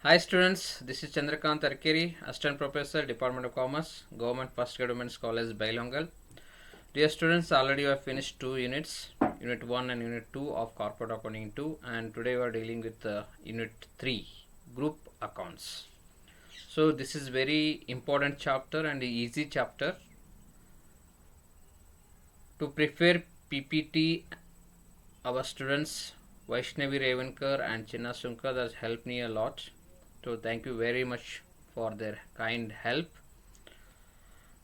Hi students, this is Chandrakant Arkeri, Assistant Professor, Department of Commerce, Government First Grade Women's College, Bailongal. Dear students, already you have finished 2 units, Unit 1 and Unit 2 of Corporate Accounting 2, and today we are dealing with Unit 3, Group Accounts. So this is very important chapter and easy chapter. To prepare PPT, our students Vaishnavi Revankar and Chinna Sunkar has helped me a lot. So thank you very much for their kind help.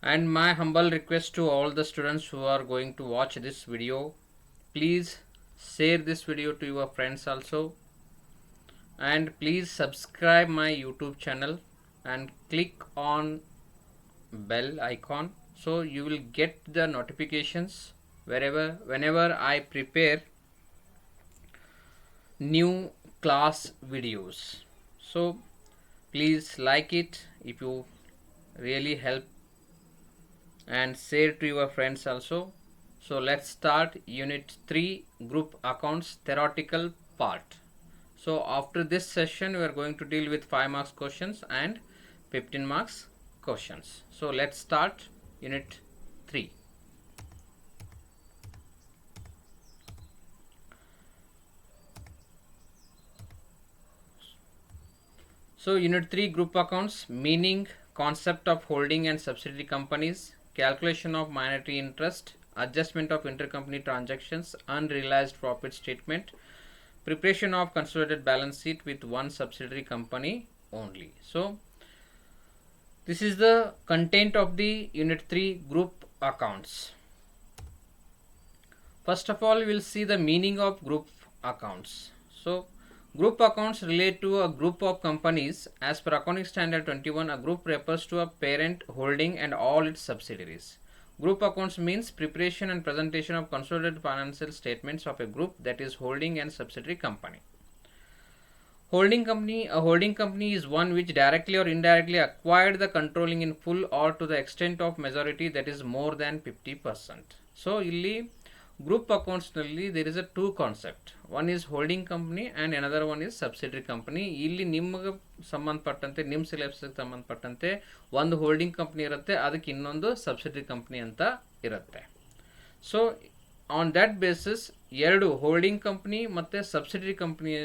And my humble request to all the students who are going to watch this video, please share this video to your friends also, and please subscribe my YouTube channel and click on bell icon so you will get the notifications whenever I prepare new class videos. So please like it if you really help, and share to your friends also. So let's start Unit 3, Group Accounts, theoretical part. So after this session we are going to deal with 5 marks questions and 15 marks questions. So let's start Unit 3. So Unit 3, Group Accounts, meaning, concept of holding and subsidiary companies, calculation of minority interest, adjustment of intercompany transactions, unrealized profit statement, preparation of consolidated balance sheet with one subsidiary company only. So this is the content of the Unit 3, Group Accounts. First of all, we will see the meaning of group accounts. So group accounts relate to a group of companies. As per Accounting Standard 21, a group refers to a parent holding and all its subsidiaries. Group accounts means preparation and presentation of consolidated financial statements of a group that is holding and subsidiary company. Holding company, a holding company is one which directly or indirectly acquired the controlling in full or to the extent of majority, that is more than 50%. So illi group accounts nalli there is a two concept. One is holding company and another one is subsidiary company. Illi ನಿಮಗೆ ಸಂಬಂಧಪಟ್ಟಂತೆ ನಿಮ್ಮ ಸಿಲೆಬಸ್ಗೆ ಸಂಬಂಧಪಟ್ಟಂತೆ ಒಂದು holding company ಇರುತ್ತೆ, ಅದಕ್ಕೆ ಇನ್ನೊಂದು subsidiary company ಅಂತ ಇರುತ್ತೆ. ಸೊ ಆನ್ ದ್ಯಾಟ್ ಬೇಸಿಸ್ ಎರಡು ಹೋಲ್ಡಿಂಗ್ ಕಂಪ್ನಿ ಮತ್ತು ಸಬ್ಸಿಡರಿ ಕಂಪ್ನಿಯ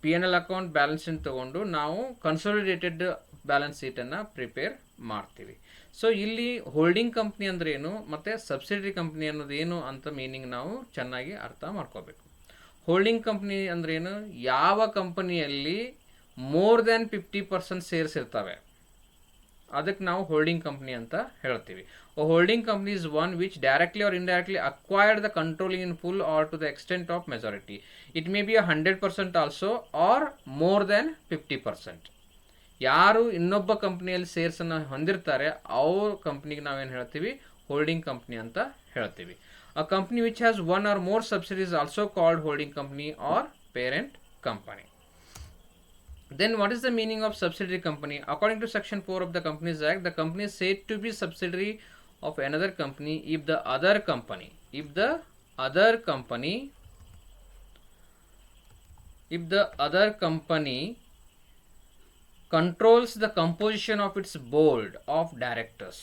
P&L ಅಕೌಂಟ್ ಬ್ಯಾಲೆನ್ಸ್ ಶೀಟ್ ತಗೊಂಡು ನಾವು ಕನ್ಸಾಲಿಡೇಟೆಡ್ ಬ್ಯಾಲೆನ್ಸ್ ಶೀಟನ್ನು ಪ್ರಿಪೇರ್ ಮಾಡ್ತೀವಿ. ಸೊ ಇಲ್ಲಿ ಹೋಲ್ಡಿಂಗ್ ಕಂಪ್ನಿ ಅಂದ್ರೆ ಏನು ಮತ್ತು ಸಬ್ಸಿಡರಿ ಕಂಪ್ನಿ ಅನ್ನೋದು ಏನು ಅಂತ ಮೀನಿಂಗ್ ನಾವು ಚೆನ್ನಾಗಿ ಅರ್ಥ ಮಾಡ್ಕೋಬೇಕು. ಹೋಲ್ಡಿಂಗ್ ಕಂಪ್ನಿ ಅಂದ್ರೇನು, ಯಾವ ಕಂಪನಿಯಲ್ಲಿ ಮೋರ್ ದ್ಯಾನ್ 50% ಶೇರ್ಸ್ ಇರ್ತವೆ ಅದಕ್ಕೆ ನಾವು ಹೋಲ್ಡಿಂಗ್ ಕಂಪ್ನಿ ಅಂತ ಹೇಳ್ತೀವಿ. Holding company is one which directly or indirectly acquired the controlling in full or to the extent of majority. It may be 100% also or more than 50%. ಯಾರು ಇನ್ನೊಬ್ಬ ಕಂಪ್ನಿಯಲ್ಲಿ ಶೇರ್ಸನ್ನು ಹೊಂದಿರ್ತಾರೆ ಅವ್ರ ಕಂಪ್ನಿಗೆ ನಾವೇನು ಹೇಳ್ತೀವಿ, ಹೋಲ್ಡಿಂಗ್ ಕಂಪ್ನಿ ಅಂತ ಹೇಳ್ತೀವಿ. A company which has one or more subsidiaries also called holding company or parent company. Then what is the meaning of subsidiary company? According to section 4 of the Companies Act, the company is said to be subsidiary of another company if the other company controls the composition of its board of directors,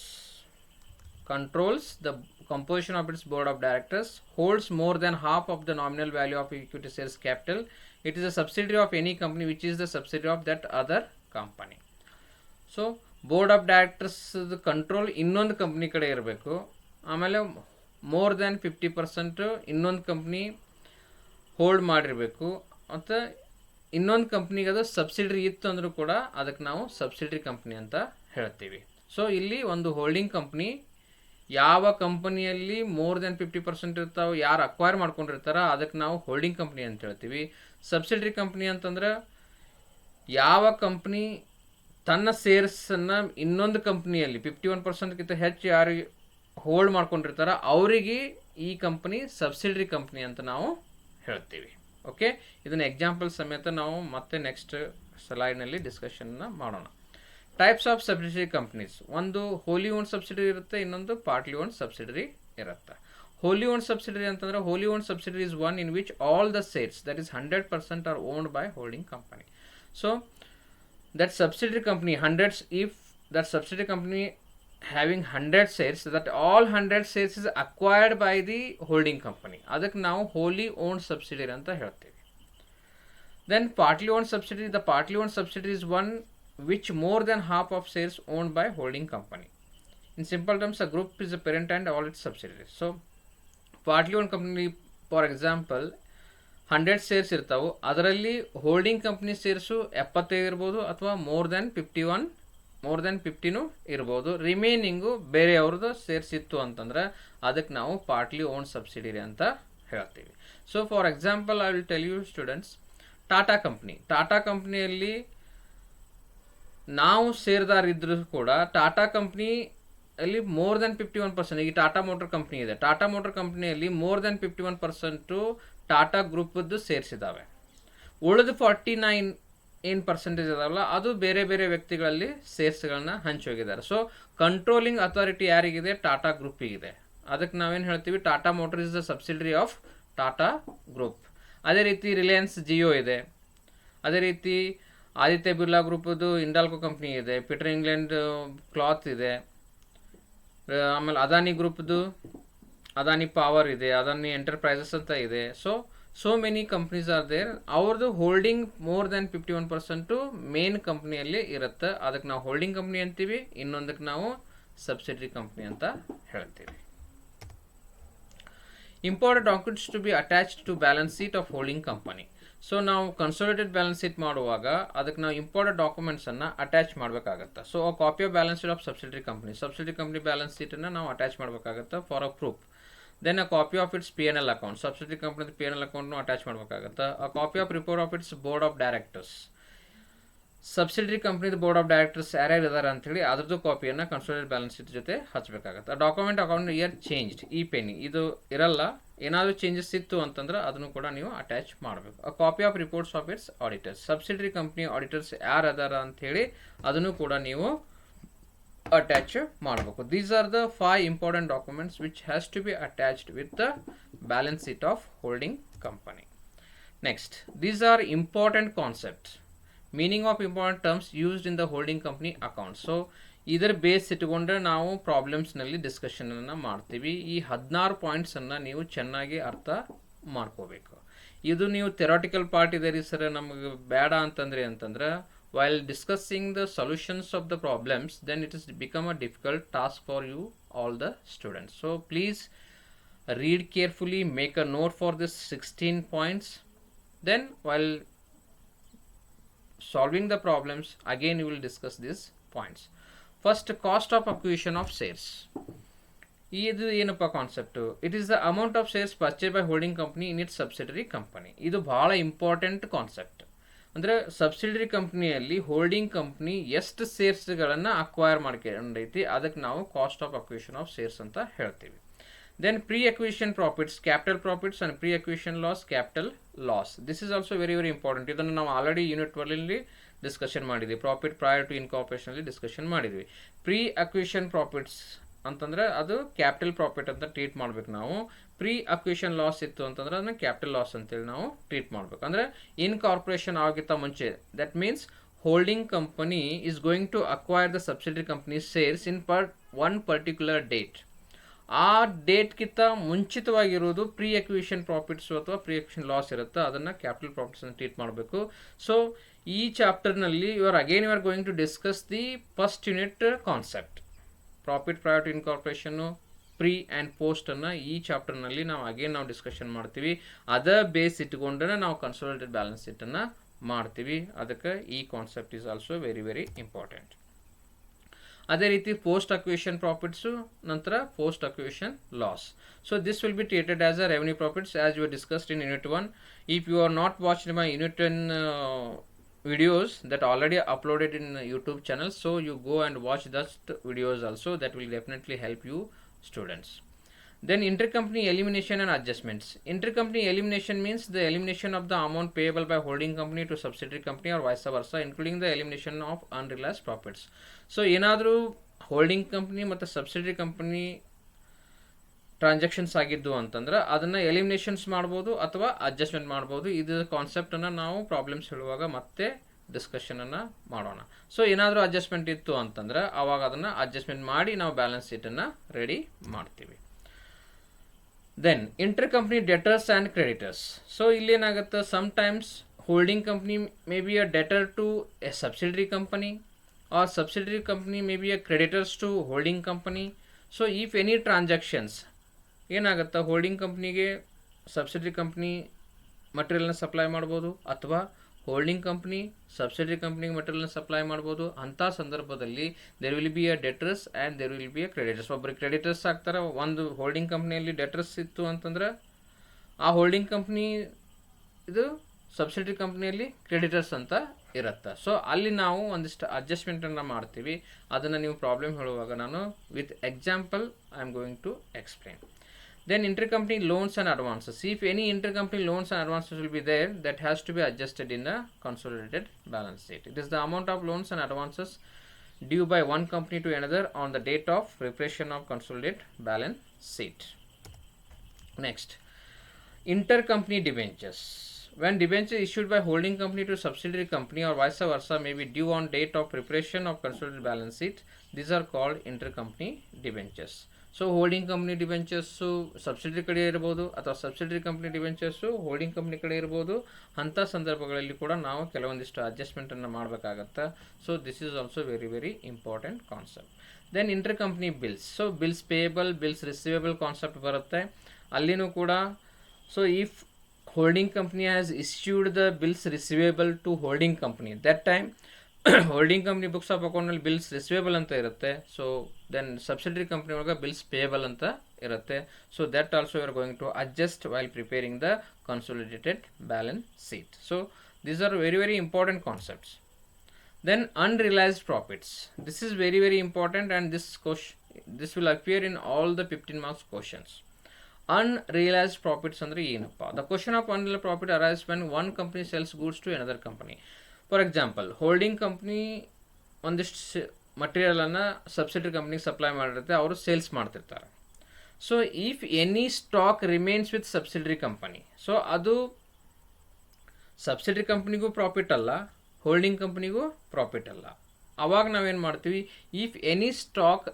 holds more than half of the nominal value of equity shares capital. It is a subsidiary of any company which is the subsidiary of that other company. So board of directors control ಇನ್ನೊಂದು company ಕಡೆ ಇರಬೇಕು. ಆಮೇಲೆ more than 50% ಇನ್ನೊಂದು company hold ಮಾಡಿರಬೇಕು. ಮತ್ತು ಇನ್ನೊಂದು ಕಂಪ್ನಿಗೆ ಅದು ಸಬ್ಸಿಡರಿ ಇತ್ತು ಅಂದರೂ ಕೂಡ ಅದಕ್ಕೆ ನಾವು ಸಬ್ಸಿಡರಿ ಕಂಪ್ನಿ ಅಂತ ಹೇಳ್ತೀವಿ. ಸೊ ಇಲ್ಲಿ ಒಂದು ಹೋಲ್ಡಿಂಗ್ ಕಂಪ್ನಿ ಯಾವ ಕಂಪನಿಯಲ್ಲಿ ಮೋರ್ ದ್ಯಾನ್ 50% ಇರ್ತಾವೆ, ಯಾರು ಅಕ್ವೈರ್ ಮಾಡ್ಕೊಂಡಿರ್ತಾರ ಅದಕ್ಕೆ ನಾವು ಹೋಲ್ಡಿಂಗ್ ಕಂಪ್ನಿ ಅಂತ ಹೇಳ್ತೀವಿ. ಸಬ್ಸಿಡರಿ ಕಂಪ್ನಿ ಅಂತಂದ್ರೆ ಯಾವ ಕಂಪ್ನಿ ತನ್ನ ಶೇರ್ಸನ್ನು ಇನ್ನೊಂದು ಕಂಪ್ನಿಯಲ್ಲಿ 51%ಗಿಂತ ಹೆಚ್ಚು ಯಾರು ಹೋಲ್ಡ್ ಮಾಡ್ಕೊಂಡಿರ್ತಾರ ಅವರಿಗೆ ಈ ಕಂಪ್ನಿ ಸಬ್ಸಿಡರಿ ಕಂಪ್ನಿ ಅಂತ ನಾವು ಹೇಳ್ತೀವಿ. ಓಕೆ, ಇದನ್ನು ಎಕ್ಸಾಂಪಲ್ ಸಮೇತ ನಾವು ಮತ್ತೆ ನೆಕ್ಸ್ಟ್ ಸ್ಲೈಡ್ನಲ್ಲಿ ಡಿಸ್ಕಷನ್ನ ಮಾಡೋಣ. ಟೈಪ್ಸ್ ಆಫ್ ಸಬ್ಸಿಡರಿ ಕಂಪ್ನೀಸ್, ಒಂದು ಹೋಲಿ ಓನ್ ಸಬ್ಸಿಡರಿ ಇರುತ್ತೆ, ಇನ್ನೊಂದು ಪಾರ್ಟ್ಲಿ ಓನ್ ಸಬ್ಸಿಡರಿ ಇರುತ್ತೆ. ಹೋಲಿ ಓನ್ ಸಬ್ಸಿಡರಿ ಅಂತಂದ್ರೆ wholly own subsidiary is one in which all the shares that is 100% are owned by holding company. So that subsidiary company hundreds, if that subsidiary company having 100 shares, that all 100 shares is acquired by the holding company, ಅದಕ್ಕೆ ನಾವು wholly owned subsidiary ಅಂತ ಹೇಳ್ತೀವಿ. Then partly owned subsidiary, the partly owned subsidiary is one which more than half of shares owned by holding company. In simple terms, a group is a parent and all its subsidiaries. So partly owned company, for example 100 shares ಇರ್ತಾವೆ, ಅದರಲ್ಲಿ holding company shares 75 ಇರ್ಬೋದು ಅಥವಾ more than 50 ಇರ್ಬೋದು. Remaining ಬೇರೆಯವ್ರದ್ದು shares ಇತ್ತು ಅಂತಂದ್ರೆ ಅದಕ್ಕೆ ನಾವು partly own subsidiary ಅಂತ ಹೇಳ್ತೀವಿ. So for example I will tell you students, Tata ಕಂಪ್ನಿಯಲ್ಲಿ ನಾವು ಸೇರ್ದಾರಿದ್ರೂ ಕೂಡ ಟಾಟಾ ಕಂಪ್ನಿ ಅಲ್ಲಿ ಮೋರ್ ದೆನ್ 51%, ಈಗ ಟಾಟಾ ಮೋಟರ್ ಕಂಪ್ನಿ ಇದೆ, ಟಾಟಾ ಮೋಟರ್ ಕಂಪ್ನಿಯಲ್ಲಿ ಮೋರ್ ದೆನ್ 51% ಟಾಟಾ ಗ್ರೂಪದ್ದು ಸೇರಿಸಿದ್ದಾವೆ. ಉಳಿದು 49 ಏನು ಪರ್ಸೆಂಟೇಜ್ ಇದಾವಲ್ಲ ಅದು ಬೇರೆ ಬೇರೆ ವ್ಯಕ್ತಿಗಳಲ್ಲಿ ಶೇರ್ಸ್ಗಳನ್ನ ಹಂಚೋಗಿದ್ದಾರೆ. ಸೊ ಕಂಟ್ರೋಲಿಂಗ್ ಅಥಾರಿಟಿ ಯಾರಿಗಿದೆ? ಟಾಟಾ ಗ್ರೂಪಿಗಿದೆ. ಅದಕ್ಕೆ ನಾವೇನು ಹೇಳ್ತೀವಿ? Tata motor is the subsidiary of Tata group. ಅದೇ ರೀತಿ ರಿಲಯನ್ಸ್ ಜಿಯೋ ಇದೆ, ಅದೇ ರೀತಿ ಆದಿತ್ಯ ಬಿರ್ಲಾ ಗ್ರೂಪದ್ದು ಇಂಡಾಲ್ಕೋ ಕಂಪ್ನಿ ಇದೆ, ಪೀಟರ್ ಇಂಗ್ಲೆಂಡ್ ಕ್ಲಾತ್ ಇದೆ, ಆಮೇಲೆ ಅದಾನಿ ಗ್ರೂಪ್ದು ಅದಾನಿ ಪವರ್ ಇದೆ, ಅದಾನಿ ಎಂಟರ್ಪ್ರೈಸಸ್ ಅಂತ ಇದೆ. So many companies are there. ಅವ್ರದ್ದು ಹೋಲ್ಡಿಂಗ್ ಮೋರ್ ದೆನ್ 51% ಮೇನ್ ಕಂಪ್ನಿಯಲ್ಲಿ ಇರುತ್ತೆ. ಅದಕ್ಕೆ ನಾವು ಹೋಲ್ಡಿಂಗ್ ಕಂಪ್ನಿ ಅಂತೀವಿ, ಇನ್ನೊಂದಕ್ಕೆ ನಾವು ಸಬ್ಸಿಡರಿ ಕಂಪ್ನಿ ಅಂತ ಹೇಳ್ತೀವಿ. Important documents to be attached to balance sheet of holding company. So ನಾವು ಕನ್ಸಾಲಿಡೇಟೆಡ್ ಬ್ಯಾಲೆನ್ಸ್ ಶೀಟ್ ಮಾಡುವಾಗ ಅದಕ್ಕೆ ನಾವು ಇಂಪಾರ್ಟೆಂಟ್ ಡಾಕ್ಯುಮೆಂಟ್ಸನ್ನು ಅಟ್ಯಾಚ್ ಮಾಡಬೇಕಾಗತ್ತೆ. ಸೊ ಆ copy of balance sheet of subsidiary company balance ಶೀಟನ್ನು ನಾವು ಅಟ್ಯಾಚ್ ಮಾಡಬೇಕಾಗತ್ತೆ for a proof. Then a copy of its P&L account, subsidiary ಕಂಪ್ನಿದು P&L ಅಕೌಂಟ್ನು ಅಟ್ಯಾಚ್ ಮಾಡಬೇಕಾಗತ್ತೆ. A copy of report of its board of directors, subsidiary ಕಂಪ್ನಿದು board of directors ಯಾರ್ಯಾರು ಇದ್ದಾರೆ ಅಂತೇಳಿ ಅದ್ರದ್ದು ಕಾಪಿಯನ್ನು ಕನ್ಸಾಲಿಡೇಟೆಡ್ ಬ್ಯಾಲೆನ್ಸ್ ಶೀಟ್ ಜೊತೆ ಹಚ್ಚಬೇಕಾಗತ್ತೆ. ಡಾಕ್ಯುಮೆಂಟ್ ಅಕೌಂಟ್ ಇಯರ್ ಚೇಂಜ್ಡ್, ಈ ಪೆನ್ನಿ ಇದು ಇರಲ್ಲ, ಏನಾದರೂ ಚೇಂಜಸ್ ಇತ್ತು ಅಂತಂದ್ರೆ ಅದನ್ನು ಕೂಡ ನೀವು ಅಟ್ಯಾಚ್ ಮಾಡಬೇಕು. A copy of reports of its auditors, subsidiary company auditors ಯಾರು ಅದಾರ ಅಂಥೇಳಿ ಅದನ್ನು ಕೂಡ ನೀವು ಅಟ್ಯಾಚ್ ಮಾಡಬೇಕು. These are the 5 important documents which has to be attached with the balance sheet of holding company. Next, these are important concepts, meaning of important terms used in the holding company account. So ಇದರ base ಇಟ್ಕೊಂಡ್ರೆ ನಾವು ಪ್ರಾಬ್ಲಮ್ಸ್ನಲ್ಲಿ ಡಿಸ್ಕಷನನ್ನು ಮಾಡ್ತೀವಿ. ಈ 16 ಪಾಯಿಂಟ್ಸನ್ನು ನೀವು ಚೆನ್ನಾಗಿ ಅರ್ಥ ಮಾಡ್ಕೋಬೇಕು. ಇದು ನೀವು ಥೆರಾಟಿಕಲ್ ಪಾರ್ಟ್ ಇದೆ ರೀ ಸರ್ ನಮಗೆ ಬೇಡ ಅಂತಂದ್ರೆ while discussing the solutions of the problems, then it has become a difficult task for you all the students. So please read carefully, make a note for this 16 points. Then while solving the problems, again you will discuss these points. First, cost of acquisition of shares. ಇದು ಏನಪ್ಪ concept? It is the amount of shares purchase by holding company in its subsidiary company. ಇದು ಭಾಳ important concept. ಅಂದರೆ subsidiary ಕಂಪ್ನಿಯಲ್ಲಿ holding company ಎಷ್ಟು ಶೇರ್ಸ್ಗಳನ್ನು acquire ಮಾಡ್ಕೊಂಡೈತಿ ಅದಕ್ಕೆ ನಾವು cost of acquisition of shares ಅಂತ ಹೇಳ್ತೀವಿ. Then pre acquisition profits, capital profits and pre acquisition loss, capital loss. This is also very very important. ಇದನ್ನು ನಾವು ಆಲ್ರೆಡಿ ಯೂನಿಟ್ 12 ಡಿಸ್ಕಷನ್ ಮಾಡಿದ್ವಿ. ಪ್ರಾಫಿಟ್ ಪ್ರಯರ್ ಟು ಇನ್ಕಾರ್ಪೊರೇಷನಲ್ಲಿ ಡಿಸ್ಕಷನ್ ಮಾಡಿದ್ವಿ. Pre acquisition profits ಅಂತಂದರೆ ಅದು capital profit ಅಂತ treat ಮಾಡ್ಬೇಕು ನಾವು. Pre acquisition loss ಇತ್ತು ಅಂತಂದ್ರೆ ಅದನ್ನ ಕ್ಯಾಪಿಟಲ್ ಲಾಸ್ ಅಂತೇಳಿ ನಾವು ಟ್ರೀಟ್ ಮಾಡ್ಬೇಕು. ಅಂದರೆ ಇನ್ಕಾರ್ಪೊರೇಷನ್ ಆಗಿತ್ತ ಮುಂಚೆ, that means holding company is going to acquire the subsidiary company shares in one particular date. ಆ ಡೇಟ್ಗಿಂತ ಮುಂಚಿತವಾಗಿರೋದು ಪ್ರೀ ಅಕ್ವಿಷನ್ ಪ್ರಾಫಿಟ್ಸು ಅಥವಾ ಪ್ರೀ ಅಕ್ವಿಷನ್ ಲಾಸ್ ಇರುತ್ತೆ, ಅದನ್ನು ಕ್ಯಾಪಿಟಲ್ ಪ್ರಾಫಿಟ್ಸ್ ಅಂತ ಟ್ರೀಟ್ ಮಾಡಬೇಕು. ಸೊ ಈ ಚಾಪ್ಟರ್ನಲ್ಲಿ you are going to discuss the first unit concept, profit prior to ಇನ್ಕಾರ್ಪೊರೇಷನ್ನು, ಪ್ರೀ ಆ್ಯಂಡ್ ಪೋಸ್ಟನ್ನು ಈ ಚಾಪ್ಟರ್ನಲ್ಲಿ ನಾವು ಡಿಸ್ಕಷನ್ ಮಾಡ್ತೀವಿ. ಅದ ಬೇಸ್ ಇಟ್ಕೊಂಡ್ರೆ ನಾವು ಕನ್ಸಾಲಿಡೇಟೆಡ್ ಬ್ಯಾಲೆನ್ಸ್ ಶೀಟನ್ನು ಮಾಡ್ತೀವಿ. ಅದಕ್ಕೆ ಈ concept is also very very important. ಅದೇ ರೀತಿ ಪೋಸ್ಟ್ ಅಕ್ವಿಷನ್ ಪ್ರಾಫಿಟ್ಸು, ನಂತರ post acquisition loss. So this will be treated as a revenue profits as you discussed in unit 1. If you are not watched my unit 10 videos that already uploaded in YouTube channel, so you go and watch that videos also, that will definitely help you students. Then intercompany elimination and adjustments. Intercompany elimination means the elimination of the amount payable by holding company to subsidiary company or vice versa, including the elimination of unrealized profits. So ಏನಾದರೂ holding company ಮತ್ತು subsidiary company transactions ಆಗಿದ್ದು ಅಂತಂದ್ರೆ ಅದನ್ನು ಎಲಿಮಿನೇಷನ್ಸ್ ಮಾಡ್ಬೋದು ಅಥವಾ adjustment ಮಾಡ್ಬೋದು. ಇದು ಕಾನ್ಸೆಪ್ಟನ್ನು ನಾವು ಪ್ರಾಬ್ಲಮ್ಸ್ ಹೇಳುವಾಗ ಮತ್ತೆ ಡಿಸ್ಕಷನನ್ನು ಮಾಡೋಣ. ಸೊ ಏನಾದರೂ ಅಡ್ಜಸ್ಟ್ಮೆಂಟ್ ಇತ್ತು ಅಂತಂದ್ರೆ ಆವಾಗ ಅದನ್ನು ಅಡ್ಜಸ್ಟ್ಮೆಂಟ್ ಮಾಡಿ ನಾವು ಬ್ಯಾಲೆನ್ಸ್ ಶೀಟನ್ನು ರೆಡಿ ಮಾಡ್ತೀವಿ. Then inter company debtors and creditors. So ಇಲ್ಲೇನಾಗುತ್ತೆ, sometimes holding company may be a debtor to a subsidiary company or subsidiary company may be a creditors to holding company. So if any transactions ಏನಾಗುತ್ತೆ, holding ಕಂಪ್ನಿಗೆ subsidiary company ಮಟೀರಿಯಲ್ನ supply ಮಾಡ್ಬೋದು ಅಥವಾ holding company subsidiary ಕಂಪ್ನಿಗೆ ಮಟೀರಿಯಲ್ನ supply ಮಾಡ್ಬೋದು. ಅಂಥ ಸಂದರ್ಭದಲ್ಲಿ there will be a debtors and there will be a creditors. ಒಬ್ಬರು creditors ಆಗ್ತಾರೆ. ಒಂದು ಹೋಲ್ಡಿಂಗ್ ಕಂಪ್ನಿಯಲ್ಲಿ ಡೆಟರ್ಸ್ ಇತ್ತು ಅಂತಂದ್ರೆ ಆ ಹೋಲ್ಡಿಂಗ್ ಕಂಪ್ನಿ ಇದು ಸಬ್ಸಿಡರಿ ಕಂಪ್ನಿಯಲ್ಲಿ ಕ್ರೆಡಿಟರ್ಸ್ ಅಂತ ಇರುತ್ತೆ. ಸೊ ಅಲ್ಲಿ ನಾವು ಒಂದಿಷ್ಟು ಅಡ್ಜಸ್ಟ್ಮೆಂಟನ್ನು ಮಾಡ್ತೀವಿ. ಅದನ್ನು ನೀವು ಪ್ರಾಬ್ಲಮ್ ಹೇಳುವಾಗ ನಾನು with example I am going to explain. Then intercompany loans and advances. If any intercompany loans and advances will be there, that has to be adjusted in the consolidated balance sheet. It is the amount of loans and advances due by one company to another on the date of preparation of consolidated balance sheet. Next, intercompany debentures. When debentures issued by holding company to subsidiary company or vice versa may be due on date of preparation of consolidated balance sheet, these are called intercompany debentures. So holding company debentures subsidiary ಕಡೆ ಇರ್ಬೋದು ಅಥವಾ subsidiary company debentures holding company ಕಡೆ ಇರ್ಬೋದು. ಅಂಥ ಸಂದರ್ಭಗಳಲ್ಲಿ ಕೂಡ ನಾವು ಕೆಲವೊಂದಿಷ್ಟು ಅಡ್ಜಸ್ಟ್ಮೆಂಟನ್ನು ಮಾಡಬೇಕಾಗತ್ತೆ. So this is also very very important concept. Then inter company bills. So bills payable, bills receivable concept ಬರುತ್ತೆ ಅಲ್ಲಿನೂ ಕೂಡ. So if holding company has issued the bills receivable to holding company, that time holding company books of ಅಕೌಂಟ್ನಲ್ಲಿ bills receivable ಅಂತ ಇರುತ್ತೆ. So then subsidiary company ಒಳಗೆ bills payable ಅಂತ ಇರುತ್ತೆ. So that also you are going to adjust while preparing the consolidated balance sheet. So these are very very important concepts. Then unrealized profits. This is very very important and this will appear in all the 15 marks questions. Unrealized profits ಅಂದ್ರೆ ಏನಪ್ಪ? The question of unrealized profit arises when one company sells goods to another company. For example, holding company ಒಂದಿಷ್ಟು ಮಟೀರಿಯಲನ್ನು subsidiary ಕಂಪ್ನಿಗೆ supply ಮಾಡಿರುತ್ತೆ, ಅವರು sales ಮಾಡ್ತಿರ್ತಾರೆ. So if any stock remains with subsidiary company, so ಅದು subsidiary ಕಂಪ್ನಿಗೂ profit ಅಲ್ಲ, holding ಕಂಪ್ನಿಗೂ profit ಅಲ್ಲ. ಆವಾಗ ನಾವೇನು ಮಾಡ್ತೀವಿ, if any stock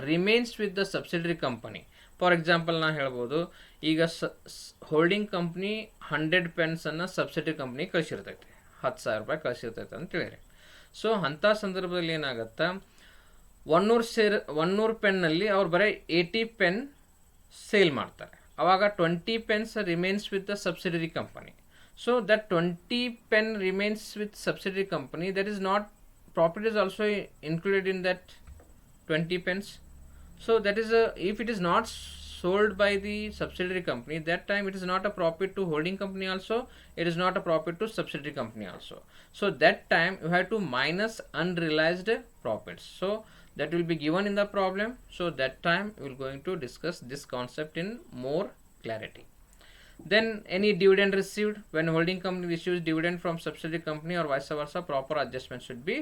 remains with the subsidiary company. For example ನಾನು ಹೇಳ್ಬೋದು, ಈಗ ಹೋಲ್ಡಿಂಗ್ ಕಂಪ್ನಿ 100 ಪೆನ್ಸನ್ನು ಸಬ್ಸಿಡರಿ ಕಂಪ್ನಿಗೆ ಕಳಿಸಿರ್ತೈತೆ, 10,000 ರೂಪಾಯಿ ಕಳಿಸಿರ್ತೈತೆ ಅಂತ ಹೇಳಿರಿ. ಸೊ ಅಂಥ ಸಂದರ್ಭದಲ್ಲಿ ಏನಾಗುತ್ತೆ, 100 ಪೆನ್ನಲ್ಲಿ ಅವ್ರು ಬರೀ 80 ಪೆನ್ ಸೇಲ್ ಮಾಡ್ತಾರೆ. ಆವಾಗ 20 pence remains with the subsidiary company. So that 20 pence remains with subsidiary company, that is not profit is also included in that 20 pence. So that is if it is not sold by the subsidiary company, that time it is not a profit to holding company also, it is not a profit to subsidiary company also. So that time you have to minus unrealized profits. So that will be given in the problem. So that time we will going to discuss this concept in more clarity. Then any dividend received, when holding company receives dividend from subsidiary company or vice versa, proper adjustment should be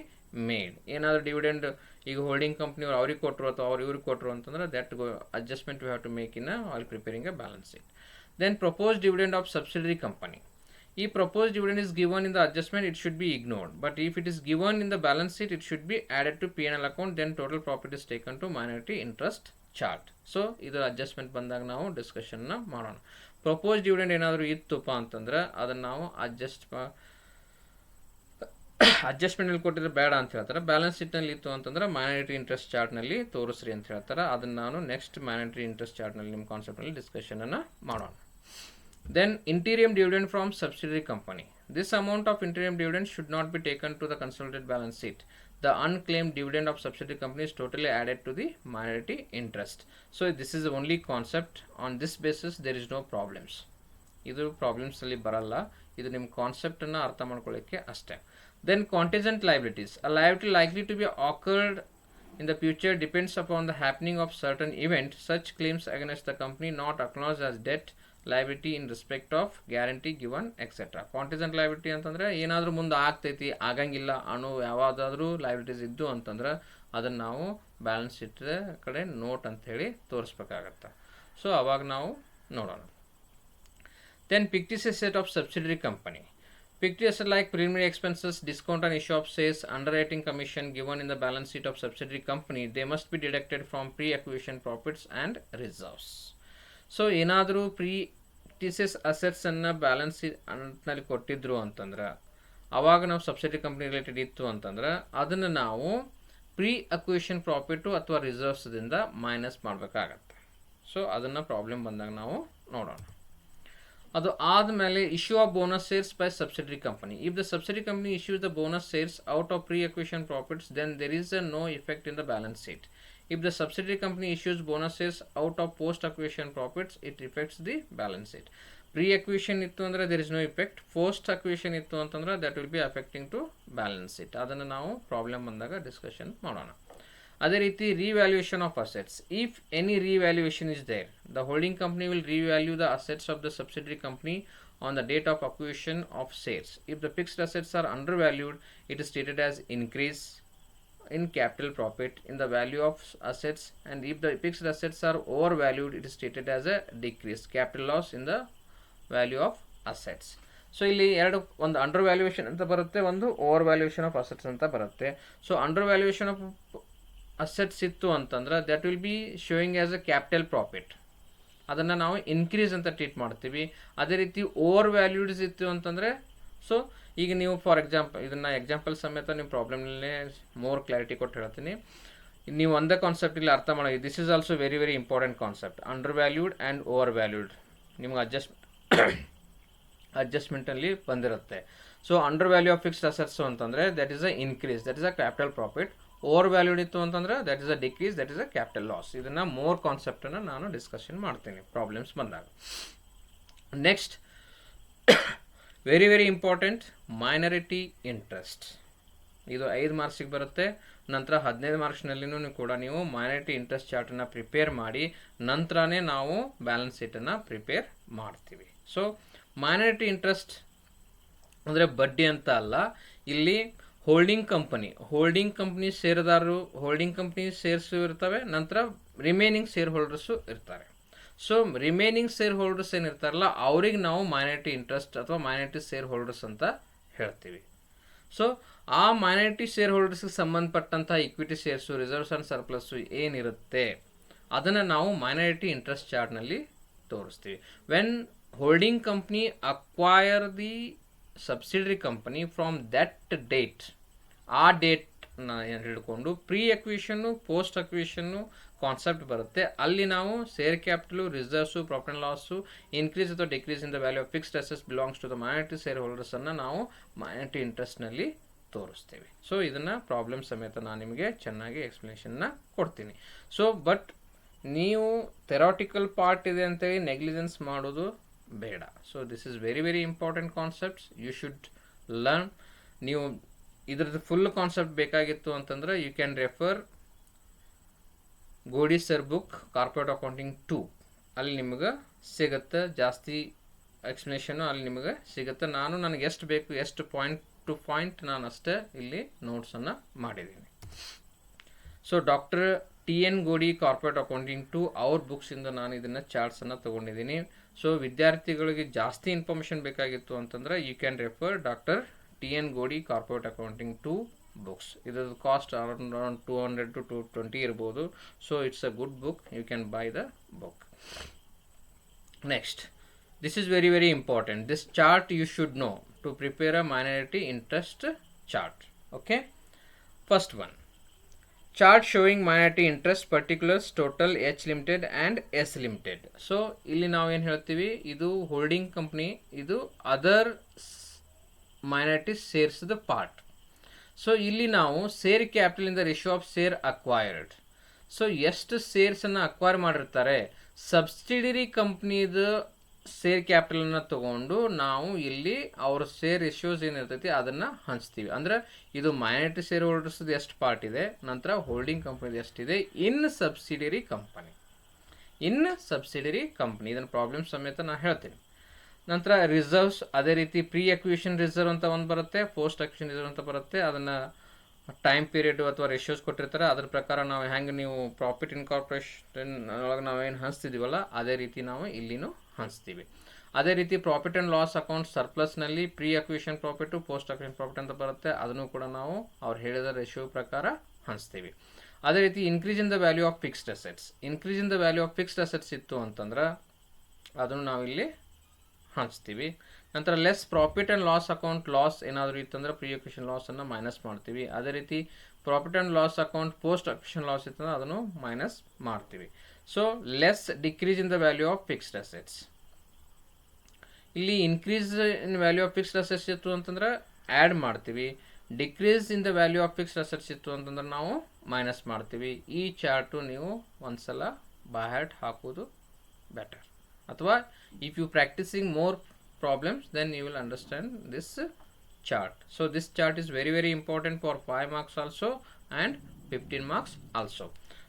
made. ಏನಾದರೂ dividend ಈಗ holding company ಅವ್ರು ಅವ್ರಿಗೆ ಕೊಟ್ಟರು ಅಥವಾ ಅವ್ರು ಇವ್ರಿಗೆ ಕೊಟ್ಟರು ಅಂತಂದ್ರೆ that adjustment we have to make in all preparing a balance sheet. Then propose dividend of subsidiary company. ಈ propose dividend is given in the adjustment, it should be ignored. But if it is given in the balance sheet, it should be added to P&L account. Then total profit is taken to minority interest chart. So ಇದರ adjustment ಬಂದಾಗ ನಾವು ಡಿಸ್ಕಷನ್ನ ಮಾಡೋಣ. Propose dividend ಏನಾದರೂ ಇತ್ತಪ್ಪ ಅಂತಂದ್ರೆ ಅದನ್ನು ನಾವು ಅಡ್ಜಸ್ಟ್ಮೆಂಟಲ್ಲಿ ಕೊಟ್ಟಿದ್ರೆ ಬೇಡ ಅಂತ ಹೇಳ್ತಾರೆ. ಬ್ಯಾಲೆನ್ಸ್ ಶೀಟ್ನಲ್ಲಿ ಇತ್ತು ಅಂತಂದ್ರೆ ಮೈನಾರಿಟಿ ಇಂಟ್ರೆಸ್ಟ್ ಚಾರ್ಟ್ನಲ್ಲಿ ತೋರಿಸ್ರಿ ಅಂತ ಹೇಳ್ತಾರೆ. ಅದನ್ನು ನಾನು ನೆಕ್ಸ್ಟ್ ಮೈನಾರಿಟಿ ಇಂಟ್ರೆಸ್ಟ್ ಚಾರ್ಟ್ನಲ್ಲಿ ನಿಮ್ಮ ಕಾನ್ಸೆಪ್ಟ್ನಲ್ಲಿ ಡಿಸ್ಕಷನನ್ನು ಮಾಡೋಣ. Then interim dividend from subsidiary company. This amount of interim dividend should not be taken to the consolidated balance sheet. The unclaimed dividend of subsidiary company is totally added to the minority interest. So this is the only concept. On this basis there is no problems. Idu problems alli baralla. Idu nim concept anna artha ಮಾಡ್ಕೊಳ್ಳಿಕ್ಕೆ ಅಷ್ಟೇ. Then contingent liabilities. A liability likely to be occurred in the future depends upon the happening of certain event. Such claims against the company not acknowledged as debt, liability in respect of guarantee given, etc. Contingent liability ಅಂತಂದರೆ ಏನಾದರೂ ಮುಂದೆ ಆಗ್ತೈತಿ, ಆಗಂಗಿಲ್ಲ ಅನ್ನೋ ಯಾವುದಾದ್ರೂ liabilities ಇದ್ದು ಅಂತಂದ್ರೆ ಅದನ್ನು ನಾವು ಬ್ಯಾಲೆನ್ಸ್ ಶೀಟ್ ಕಡೆ ನೋಟ್ ಅಂಥೇಳಿ ತೋರಿಸ್ಬೇಕಾಗತ್ತೆ. ಸೊ ಅವಾಗ ನಾವು ನೋಡೋಣ. Then fictitious asset of subsidiary company. Fixed assets like preliminary expenses, discount on issue of shares, underwriting commission given in the balance sheet of subsidiary company, they must be deducted from pre-acquisition profits and reserves. So ಏನಾದರೂ TCS ಅಸೆಟ್ಸನ್ನು balance ನಲ್ಲಿ ಕೊಟ್ಟಿದ್ರು ಅಂತಂದ್ರೆ ಆವಾಗ ನಾವು subsidy company related ಇತ್ತು ಅಂತಂದ್ರೆ ಅದನ್ನು ನಾವು ಪ್ರೀ ಅಕ್ವಿಷನ್ ಪ್ರಾಫಿಟು ಅಥವಾ ರಿಸರ್ವ್ಸ್ದಿಂದ ಮೈನಸ್ ಮಾಡಬೇಕಾಗತ್ತೆ. ಸೊ ಅದನ್ನು ಪ್ರಾಬ್ಲಮ್ ಬಂದಾಗ ನಾವು ನೋಡೋಣ. ಅದು ಆದಮೇಲೆ issue of bonus shares by subsidiary company. If the subsidiary company issues the bonus shares out of pre acquisition profits then there is no effect in the balance sheet. If the subsidiary company issues bonus shares out of post-acquisition profits, it affects the balance sheet. Pre-acquisition ittu andre there is no effect. Post-acquisition ittu antandre that will be affecting to balance sheet. Adanna ನಾವು problem ಬಂದಾಗ discussion ಮಾಡೋಣ. ಅದೇ ರೀತಿ revaluation of assets. If any revaluation is there, the holding company will revalue the assets of the subsidiary company on the date of acquisition of shares. If the fixed assets are undervalued, it is stated as increase in capital profit in the value of assets, and if the fixed assets are overvalued, it is stated as a decrease capital loss in the value of assets. So ಇಲ್ಲಿ ಒಂದು under valuation ಅಂತ ಬರುತ್ತೆ, ಒಂದು over valuation of assets ಅಂತ ಬರುತ್ತೆ. So under valuation of assets ಇತ್ತು ಅಂತಂದ್ರೆ that will be showing as a capital profit, ಅದನ್ನು ನಾವು ಇನ್ಕ್ರೀಸ್ ಅಂತ ಟ್ರೀಟ್ ಮಾಡ್ತೀವಿ. ಅದೇ ರೀತಿ ಓವರ್ ವ್ಯಾಲ್ಯೂಡ್ಸ್ ಇತ್ತು ಅಂತಂದರೆ, ಸೊ ಈಗ ನೀವು ಫಾರ್ ಎಕ್ಸಾಂಪಲ್ ಇದನ್ನು ಎಕ್ಸಾಂಪಲ್ ಸಮೇತ ನೀವು ಪ್ರಾಬ್ಲಮ್ನಲ್ಲೇ ಮೋರ್ ಕ್ಲಾರಿಟಿ ಕೊಟ್ಟು ಹೇಳ್ತೀನಿ. ನೀವು ಒಂದೇ ಕಾನ್ಸೆಪ್ಟ್ ಇಲ್ಲಿ ಅರ್ಥ ಮಾಡಿ. This is also very very important concept, undervalued and overvalued. ನಿಮ್ಗೆ ಅಡ್ಜಸ್ಟ್ಮೆಂಟಲ್ಲಿ ಬಂದಿರುತ್ತೆ. So undervalue of fixed assets ಅಂತಂದರೆ that is a increase, that is a capital profit. Overvalued ಇತ್ತು ಅಂತಂದರೆ that is a decrease, that is a capital loss. ಇದನ್ನು more ಕಾನ್ಸೆಪ್ಟನ್ನು ನಾನು discussion ಮಾಡ್ತೀನಿ ಪ್ರಾಬ್ಲಮ್ಸ್ ಬಂದಾಗ. Next very very important, minority interest. ಇದು 5 ಮಾರ್ಕ್ಸಿಗೆ ಬರುತ್ತೆ. ನಂತರ 15 ಮಾರ್ಕ್ಸ್ನಲ್ಲಿನೂ ಕೂಡ ನೀವು ಮೈನಾರಿಟಿ ಇಂಟ್ರೆಸ್ಟ್ ಚಾರ್ಟನ್ನು ಪ್ರಿಪೇರ್ ಮಾಡಿ ನಂತರನೇ ನಾವು ಬ್ಯಾಲೆನ್ಸ್ ಶೀಟನ್ನು ಪ್ರಿಪೇರ್ ಮಾಡ್ತೀವಿ. ಸೊ ಮೈನಾರಿಟಿ ಇಂಟ್ರೆಸ್ಟ್ ಅಂದರೆ ಬಡ್ಡಿ ಅಂತ ಅಲ್ಲ, ಇಲ್ಲಿ ಹೋಲ್ಡಿಂಗ್ ಕಂಪ್ನಿ ಷೇರುದಾರರು, ಹೋಲ್ಡಿಂಗ್ ಕಂಪ್ನಿ ಶೇರ್ಸು ಇರ್ತವೆ, ನಂತರ ರಿಮೈನಿಂಗ್ ಶೇರ್ ಹೋಲ್ಡರ್ಸು ಇರ್ತಾರೆ. ಸೊ ರಿಮೈನಿಂಗ್ ಶೇರ್ ಹೋಲ್ಡರ್ಸ್ ಏನಿರ್ತಾರಲ್ಲ ಅವ್ರಿಗೆ ನಾವು ಮೈನಾರಿಟಿ ಇಂಟ್ರೆಸ್ಟ್ ಅಥವಾ ಮೈನಾರಿಟಿ ಶೇರ್ ಹೋಲ್ಡರ್ಸ್ ಅಂತ ಹೇಳ್ತೀವಿ. ಸೊ ಆ ಮೈನಾರಿಟಿ ಶೇರ್ ಹೋಲ್ಡರ್ಸ್ಗೆ ಸಂಬಂಧಪಟ್ಟಂಥ ಇಕ್ವಿಟಿ ಶೇರ್ಸು, ರಿಸರ್ವ್ಸ್ ಆ್ಯಂಡ್ ಸರ್ಪ್ಲಸ್ಸು ಏನಿರುತ್ತೆ ಅದನ್ನು ನಾವು ಮೈನಾರಿಟಿ ಇಂಟ್ರೆಸ್ಟ್ ಚಾರ್ಟ್ನಲ್ಲಿ ತೋರಿಸ್ತೀವಿ. When holding company acquire the subsidiary company from that date, ಆ ಡೇಟ್ನ ಹಿಡ್ಕೊಂಡು ಪ್ರೀ ಅಕ್ವಿಷನ್ನು ಪೋಸ್ಟ್ ಅಕ್ವಿಷನ್ನು ಕಾನ್ಸೆಪ್ಟ್ ಬರುತ್ತೆ. ಅಲ್ಲಿ ನಾವು share capital, reserves, profit and loss, increase ಅಥವಾ decrease in the value of fixed assets belongs to the minority share ಹೋಲ್ಡರ್ಸನ್ನು ನಾವು ಮೈನಾರಿಟಿ ಇಂಟ್ರೆಸ್ಟ್ನಲ್ಲಿ ತೋರಿಸ್ತೀವಿ. ಸೊ ಇದನ್ನು ಪ್ರಾಬ್ಲಮ್ ಸಮೇತ ನಾನು ನಿಮಗೆ ಚೆನ್ನಾಗಿ ಎಕ್ಸ್ಪ್ಲನೇಷನ್ನ ಕೊಡ್ತೀನಿ. ಸೊ ಬಟ್ ನೀವು ಥೆರಾಟಿಕಲ್ ಪಾರ್ಟ್ ಇದೆ ಅಂತೇಳಿ ನೆಗ್ಲಿಜೆನ್ಸ್ ಮಾಡೋದು ಬೇಡ. So this is very very important concepts, you should learn. ನೀವು ಇದ್ರದ್ದು ಫುಲ್ ಕಾನ್ಸೆಪ್ಟ್ ಬೇಕಾಗಿತ್ತು ಅಂತಂದ್ರೆ you can refer Godi sir book corporate accounting 2, ಅಲ್ಲಿ ನಿಮಗೆ ಸಿಗುತ್ತೆ ಜಾಸ್ತಿ ಎಕ್ಸ್ಪ್ಲನೇಷನ್ನು, ಅಲ್ಲಿ ನಿಮಗೆ ಸಿಗುತ್ತೆ. ನನಗೆ ಎಷ್ಟು ಬೇಕು, ಎಷ್ಟು ಪಾಯಿಂಟ್ ಟು ಪಾಯಿಂಟ್ ನಾನು ಅಷ್ಟೇ ಇಲ್ಲಿ ನೋಟ್ಸನ್ನು ಮಾಡಿದ್ದೀನಿ. So doctor TN Godi corporate accounting 2 ಅವ್ರ ಬುಕ್ಸಿಂದ ನಾನು ಇದನ್ನು ಚಾರ್ಟ್ಸನ್ನು ತೊಗೊಂಡಿದ್ದೀನಿ. ಸೊ ವಿದ್ಯಾರ್ಥಿಗಳಿಗೆ ಜಾಸ್ತಿ ಇನ್ಫಾರ್ಮೇಷನ್ ಬೇಕಾಗಿತ್ತು ಅಂತಂದರೆ you can refer doctor TN Godi corporate accounting 2 books. Idrದು ಕಾಸ್ಟ್ ಅರೌಂಡ್ 200 to 220 ಇರ್ಬೋದು. So it's a good book, you can buy the book. Next, this is very very important. This chart you should know to prepare a minority interest chart. Okay, first one, chart showing minority interest particulars total H limited and S limited. So ಇಲ್ಲಿ ನಾವೇನು ಹೇಳ್ತೀವಿ, ಇದು holding company, ಇದು other minority ಶೇರ್ಸ್ದ part. So ಇಲ್ಲಿ ನಾವು share capital in the ratio of share acquired. So ಎಷ್ಟು ಶೇರ್ಸನ್ನು ಅಕ್ವೈರ್ ಮಾಡಿರ್ತಾರೆ, ಸಬ್ಸಿಡಿರಿ ಕಂಪ್ನಿದು ಶೇರ್ ಕ್ಯಾಪಿಟಲನ್ನು ತೊಗೊಂಡು ನಾವು ಇಲ್ಲಿ ಅವ್ರ ಶೇರ್ ರೇಷಿಯೋಸ್ ಏನಿರ್ತೈತಿ ಅದನ್ನು ಹಂಚ್ತೀವಿ. ಅಂದರೆ ಇದು ಮೈನಾರಿಟಿ ಶೇರ್ ಹೋಲ್ಡರ್ಸ್ದು ಎಷ್ಟು ಪಾರ್ಟ್ ಇದೆ, ನಂತರ ಹೋಲ್ಡಿಂಗ್ ಕಂಪ್ನಿದು ಎಷ್ಟಿದೆ ಇನ್ ಸಬ್ಸಿಡಿರಿ ಕಂಪ್ನಿ. ಇದನ್ನು ಪ್ರಾಬ್ಲಮ್ ಸಮೇತ ನಾನು ಹೇಳ್ತೀನಿ. ನಂತರ ರಿಸರ್ವ್ಸ್, ಅದೇ ರೀತಿ ಪ್ರೀ ಅಕ್ವಿಷನ್ ರಿಸರ್ವ್ ಅಂತ ಒಂದು ಬರುತ್ತೆ, ಪೋಸ್ಟ್ ಅಕ್ವಿಷನ್ ರಿಸರ್ವ್ ಅಂತ ಬರುತ್ತೆ. ಅದನ್ನು ಟೈಮ್ ಪೀರಿಯಡ್ ಅಥವಾ ರೇಷಿಯೋಸ್ ಕೊಟ್ಟಿರ್ತಾರೆ, ಅದ್ರ ಪ್ರಕಾರ ನಾವು ಹೆಂಗೆ ನೀವು ಪ್ರಾಫಿಟ್ ಇನ್ಕಾರ್ಪೊರೇಷನ್ ಒಳಗೆ ನಾವೇನು ಹಂಚ್ತಿದ್ದೀವಲ್ಲ ಅದೇ ರೀತಿ ನಾವು ಇಲ್ಲಿನೂ ಹಂಚ್ತೀವಿ. ಅದೇ ರೀತಿ ಪ್ರಾಫಿಟ್ ಆ್ಯಂಡ್ ಲಾಸ್ ಅಕೌಂಟ್ ಸರ್ಪ್ಲಸ್ನಲ್ಲಿ pre acquisition profit post acquisition profit ಅಂತ ಬರುತ್ತೆ, ಅದನ್ನು ಕೂಡ ನಾವು ಅವ್ರು ಹೇಳಿದ ರೇಷಿಯೋ ಪ್ರಕಾರ ಹಂಚ್ತೀವಿ. ಅದೇ ರೀತಿ increase in the value of fixed assets, increase in the value of fixed assets ಇತ್ತು ಅಂತಂದ್ರೆ ಅದನ್ನು ನಾವಿಲ್ಲಿ ಹಂಚ್ತೀವಿ. ನಂತರ less profit and loss account loss ಏನಾದರೂ ಇತ್ತಂದ್ರೆ ಪ್ರೀ ಅಕ್ವಿಷನ್ ಲಾಸನ್ನು ಮೈನಸ್ ಮಾಡ್ತೀವಿ. ಅದೇ ರೀತಿ profit and loss account post acquisition loss ಇತ್ತಂದ್ರೆ ಅದನ್ನು ಮೈನಸ್ ಮಾಡ್ತೀವಿ. So less decrease in the value of fixed assets. ಇಲ್ಲಿ increase in value of fixed assets ಇತ್ತು ಅಂತಂದ್ರೆ ಆ್ಯಡ್ ಮಾಡ್ತೀವಿ, decrease in the value of fixed assets ಇತ್ತು ಅಂತಂದ್ರೆ ನಾವು ಮೈನಸ್ ಮಾಡ್ತೀವಿ. ಈ ಚಾರ್ಟು ನೀವು ಒಂದ್ಸಲ ಬೈ ಹಾರ್ಟ್ ಹಾಕೋದು ಬೆಟರ್, ಅಥವಾ if you practising more problems then you will understand this chart. So this chart is very very important for 5 marks also and 15 marks also.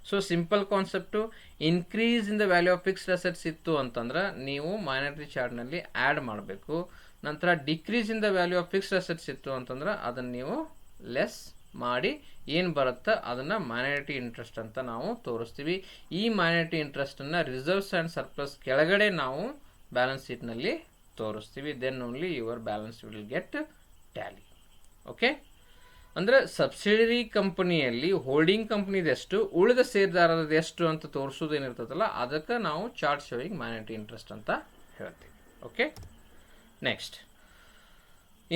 So simple concept to increase in the value of fixed assets ಇತ್ತು ಅಂತಂದ್ರೆ ನೀವು minority chart ನಲ್ಲಿ add ಮಾಡಬೇಕು. ನಂತರ decrease in the value of fixed assets ಇತ್ತು ಅಂತಂದ್ರೆ ಅದನ್ನ ನೀವು ಲೆಸ್ ಮಾಡಿ ಏನು ಬರುತ್ತೆ ಅದನ್ನು ಮೈನಾರಿಟಿ ಇಂಟ್ರೆಸ್ಟ್ ಅಂತ ನಾವು ತೋರಿಸ್ತೀವಿ. ಈ ಮೈನಾರಿಟಿ ಇಂಟ್ರೆಸ್ಟನ್ನು ರಿಸರ್ವ್ಸ್ ಆ್ಯಂಡ್ ಸರ್ಪ್ಲಸ್ ಕೆಳಗಡೆ ನಾವು ಬ್ಯಾಲೆನ್ಸ್ ಶೀಟ್ನಲ್ಲಿ ತೋರಿಸ್ತೀವಿ. Then only your balance will get tally. Okay, ಅಂದರೆ ಸಬ್ಸಿಡರಿ ಕಂಪನಿಯಲ್ಲಿ ಹೋಲ್ಡಿಂಗ್ ಕಂಪ್ನಿದೆಷ್ಟು ಉಳಿದ ಷೇರ್ದಾರರದ್ದು ಎಷ್ಟು ಅಂತ ತೋರಿಸೋದೇನಿರ್ತದಲ್ಲ ಅದಕ್ಕೆ ನಾವು ಚಾರ್ಟ್ ಶೋಯಿಂಗ್ ಮೈನಾರಿಟಿ ಇಂಟ್ರೆಸ್ಟ್ ಅಂತ ಹೇಳ್ತೀವಿ. ಓಕೆ, ನೆಕ್ಸ್ಟ್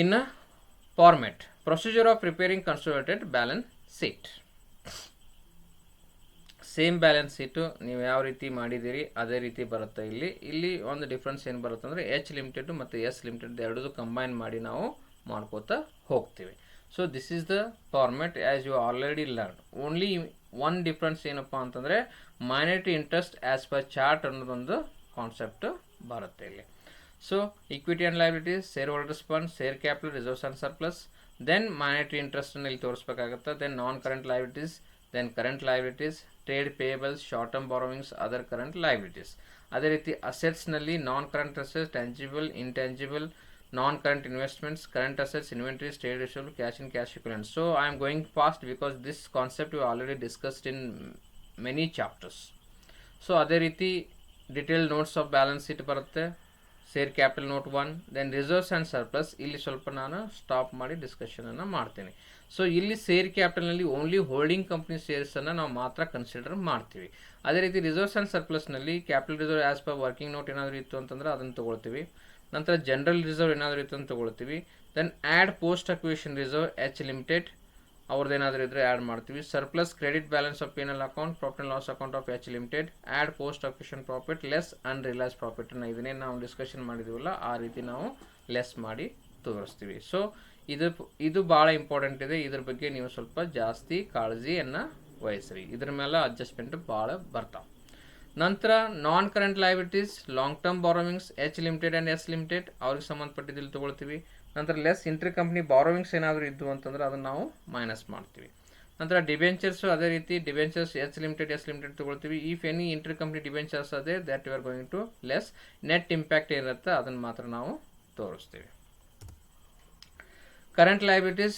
ಇನ್ನು format procedure of preparing consolidated balance sheet. Same balance sheet ನೀವು ಯಾವ ರೀತಿ ಮಾಡಿದ್ದೀರಿ ಅದೇ ರೀತಿ ಬರುತ್ತೆ. ಇಲ್ಲಿ ಒಂದು ಡಿಫ್ರೆನ್ಸ್ ಏನು ಬರುತ್ತೆ ಅಂದರೆ ಎಚ್ ಲಿಮಿಟೆಡ್ ಮತ್ತು ಎಸ್ ಲಿಮಿಟೆಡ್ ಎರಡೂ ಕಂಬೈನ್ ಮಾಡಿ ನಾವು ಮಾಡ್ಕೋತಾ ಹೋಗ್ತೀವಿ. So this is the format as you already learn. Only one difference ಏನಪ್ಪ ಅಂತಂದರೆ minority interest as per chart ಅನ್ನೋದೊಂದು ಕಾನ್ಸೆಪ್ಟ್ ಬರುತ್ತೆ ಇಲ್ಲಿ. So equity and liabilities, shareholders fund, share capital, reserves and surplus, then minority ಇಂಟ್ರೆಸ್ಟನ್ನು ಇಲ್ಲಿ ತೋರಿಸ್ಬೇಕಾಗುತ್ತೆ. Then non current liabilities, then current liabilities, trade payables, short term borrowings, other current liabilities. ಅದೇ ರೀತಿ ಅಸೆಟ್ಸ್ನಲ್ಲಿ non current assets, tangible, intangible, non current investments, current assets, inventories, trade receivable, cash in cash equivalents. So I am going fast because this concept you already discussed in many chapters. So ಅದೇ ರೀತಿ detail notes of balance sheet ಬರುತ್ತೆ. Share capital note 1, then reserves and surplus. ಇಲ್ಲಿ ಸ್ವಲ್ಪ ನಾನು stop ಮಾಡಿ ಡಿಸ್ಕಷನನ್ನು ಮಾಡ್ತೀನಿ. So ಇಲ್ಲಿ ಶೇರ್ ಕ್ಯಾಪಿಟಲ್ನಲ್ಲಿ ಓನ್ಲಿ ಹೋಲ್ಡಿಂಗ್ ಕಂಪ್ನಿ ಶೇರ್ಸನ್ನು ನಾವು ಮಾತ್ರ ಕನ್ಸಿಡರ್ ಮಾಡ್ತೀವಿ. ಅದೇ ರೀತಿ ರಿಸರ್ವ್ಸ್ ಆ್ಯಂಡ್ ಸರ್ಪ್ಲಸ್ನಲ್ಲಿ capital reserve as per working note ಏನಾದರೂ ಇತ್ತು ಅಂತಂದ್ರೆ ಅದನ್ನು ತೊಗೊಳ್ತೀವಿ. ನಂತರ ಜನರಲ್ ರಿಸರ್ವ್ ಏನಾದರೂ ಇತ್ತು ಅಂತ ತೊಗೊಳ್ತೀವಿ. Then add post acquisition reserve H limited ಅವ್ರದ್ದು ಏನಾದರೂ ಇದ್ದರೆ ಆ್ಯಡ್ ಮಾಡ್ತೀವಿ. Surplus credit balance of P and L account, profit and loss account of H limited, add post acquisition profit less unrealised ಪ್ರಾಫಿಟನ್ನು ಇದನ್ನೇ ನಾವು ಡಿಸ್ಕಷನ್ ಮಾಡಿದ್ದೀವಲ್ಲ ಆ ರೀತಿ ನಾವು ಲೆಸ್ ಮಾಡಿ ತೋರಿಸ್ತೀವಿ. ಸೊ ಇದು ಭಾಳ ಇಂಪಾರ್ಟೆಂಟ್ ಇದೆ. ಇದ್ರ ಬಗ್ಗೆ ನೀವು ಸ್ವಲ್ಪ ಜಾಸ್ತಿ ಕಾಳಜಿಯನ್ನು ವಹಿಸ್ರಿ. ಇದ್ರ ಮೇಲೆ ಅಡ್ಜಸ್ಟ್ಮೆಂಟ್ ಭಾಳ ಬರ್ತಾವೆ. ನಂತರ non current liabilities, long term borrowings, H limited and S limited ಅವ್ರಿಗೆ ಸಂಬಂಧಪಟ್ಟಿದ್ದಲ್ಲಿ ತೊಗೊಳ್ತೀವಿ. ನಂತರ ಲೆಸ್ ಇಂಟರ್ ಕಂಪ್ನಿ ಬಾರೋವಿಂಗ್ಸ್ ಏನಾದರೂ ಇದ್ದು ಅಂತಂದ್ರೆ ಅದನ್ನು ನಾವು ಮೈನಸ್ ಮಾಡ್ತೀವಿ. ನಂತರ ಡಿಬೆಂಚರ್ಸು ಅದೇ ರೀತಿ debentures H limited S limited ತೊಗೊಳ್ತೀವಿ. If any inter company debentures ಅದೇ that you are going to less. Net impact ಏನಿರುತ್ತೆ ಅದನ್ನು ಮಾತ್ರ ನಾವು ತೋರಿಸ್ತೀವಿ. Current liabilities,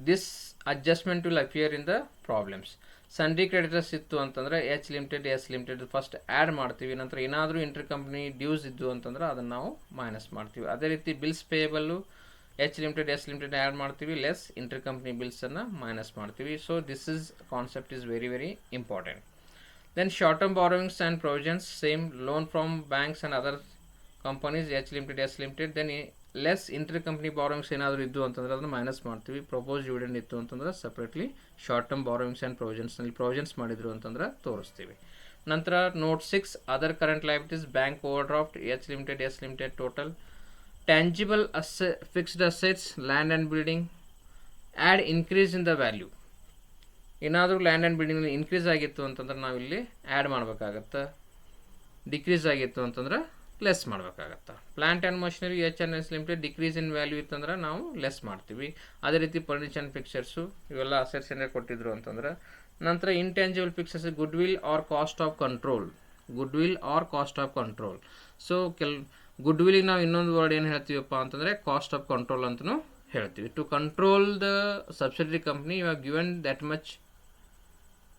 this adjustment will appear in the problems. Sundry creditors ಇತ್ತು ಅಂತಂದರೆ H limited S limited first add ಮಾಡ್ತೀವಿ. ನಂತರ ಏನಾದರೂ ಇಂಟರ್ ಕಂಪ್ನಿ ಡ್ಯೂಸ್ ಇದ್ದು ಅಂತಂದ್ರೆ ಅದನ್ನು ನಾವು ಮೈನಸ್ ಮಾಡ್ತೀವಿ. ಅದೇ ರೀತಿ bills payable H limited S limited add ಮಾಡ್ತೀವಿ, ಲೆಸ್ ಇಂಟರ್ ಕಂಪ್ನಿ ಬಿಲ್ಸನ್ನು ಮೈನಸ್ ಮಾಡ್ತೀವಿ. So this is concept is very very important. Then short term borrowings and provisions, same loan from banks and other companies H limited S limited. Then less inter company borrowings ಏನಾದರೂ ಇದ್ದು ಅಂತಂದರೆ ಅದನ್ನು minus ಮಾಡ್ತೀವಿ. Propose dividend ಇತ್ತು ಅಂತಂದ್ರೆ separately short term borrowings and ಪ್ರೊವಿಷನ್ಸ್ನಲ್ಲಿ provisions ಮಾಡಿದ್ರು ಅಂತಂದ್ರೆ ತೋರಿಸ್ತೀವಿ. ನಂತರ note 6 other current liabilities, bank overdraft, H limited S limited total, tangible fixed assets, land and building, add increase in the value. ಏನಾದರೂ land and ಬಿಲ್ಡಿಂಗ್ನಲ್ಲಿ increase ಆಗಿತ್ತು ಅಂತಂದ್ರೆ ನಾವಿಲ್ಲಿ ಆ್ಯಡ್ ಮಾಡಬೇಕಾಗತ್ತೆ, ಡಿಕ್ರೀಸ್ ಆಗಿತ್ತು ಅಂತಂದ್ರೆ ಲೆಸ್ ಮಾಡಬೇಕಾಗತ್ತೆ. Plant and machinery H and S limited decrease in value ಇತ್ತಂದ್ರೆ ನಾವು ಲೆಸ್ ಮಾಡ್ತೀವಿ. ಅದೇ ರೀತಿ ಫರ್ನಿಚರ್ ಆ್ಯಂಡ್ ಪಿಕ್ಚರ್ಸು ಇವೆಲ್ಲ ಅಸೆಟ್ಸ್ ಏನಾರು ಕೊಟ್ಟಿದ್ರು ಅಂತಂದ್ರೆ. ನಂತರ intangible fixes, goodwill or cost of control, goodwill or cost of control. So ಗುಡ್ವಿಲಿಗೆ ನಾವು ಇನ್ನೊಂದು ವರ್ಡ್ ಏನು ಹೇಳ್ತೀವಪ್ಪ ಅಂತಂದರೆ ಕಾಸ್ಟ್ ಆಫ್ ಕಂಟ್ರೋಲ್ ಅಂತಲೂ ಹೇಳ್ತೀವಿ. To control the subsidiary company you have given that much